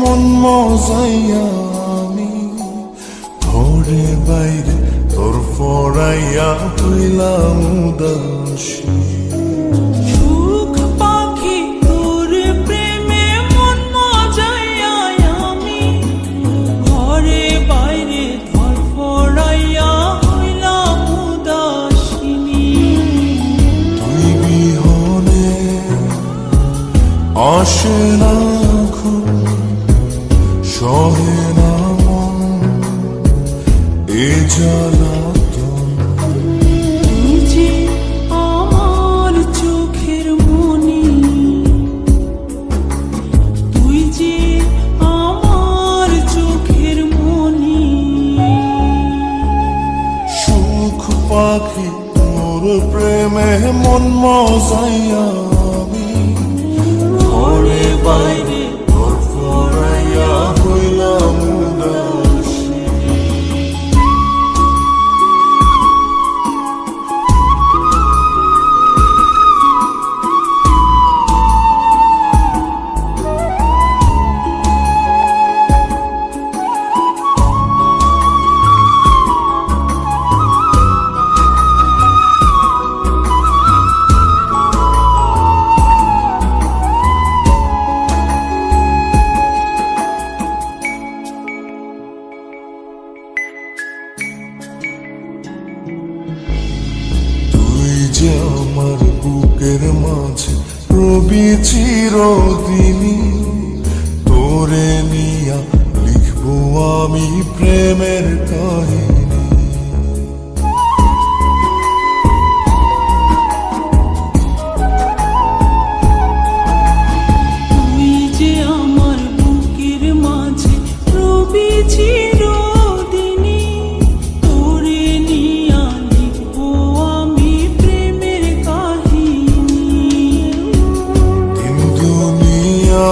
মন মজাইয়া আমি ঘরে বাইরে তোর ফরাইয়া হইলাম উদাসী। সুখ পাখি তোর প্রেমে মন মজাইয়া আমি ঘরে বাইরে ধরফরাইয়া হইলাম উদাসিনী। তুই বিহনে আসে না ঘুম, সহে না মন এ জ্বালাতন। তুই যে আমার চোখের মনি, তুই যে আমার চোখের মনি। সুখ পাখি তোর প্রেমে মন মজাইয়া আমি ঘরে বাইরে তোর ফরাইয়া হইলাম উদাসী। তুই যে আমার বুকের মাঝে রবি চিরদিনই, তোরে নিয়া লিখবো আমি প্রেমের কাহিনী। তুই যে আমার বুকের মাঝে রবি চিরদিনই, তোরে নিয়া লিখবো আমি প্রেমের কাহিনী। দিন দুনিয়া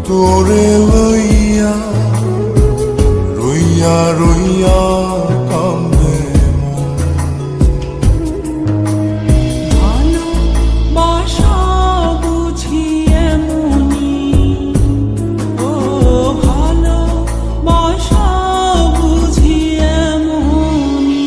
তোরে লইয়া রইয়া রইয়া কান্দে মন। ভালোবাসা বুঝি এমনি, ও ভালোবাসা বুঝি এমনি।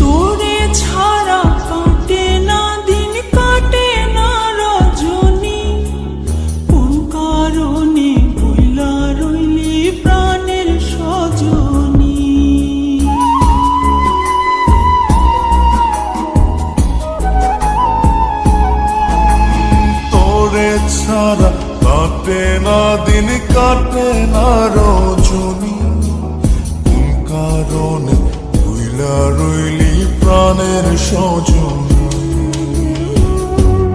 তোরে ছাড়া কাটে না দিন, কাটে না রজনী। কোন কারণে বইলা রইলি প্রাণের সজনী। তোরে ছাড়া কাটে না দিন, কাটে না রজনী। কোন কারণে ভুইলা রইলি প্রাণের সজনী।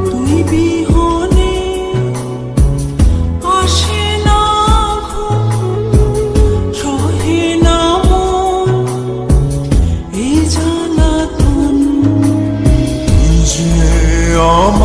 তুই বিহনে আসে না ঘুম, সহে না মন এই জ্বালাতন। তুই যে আমার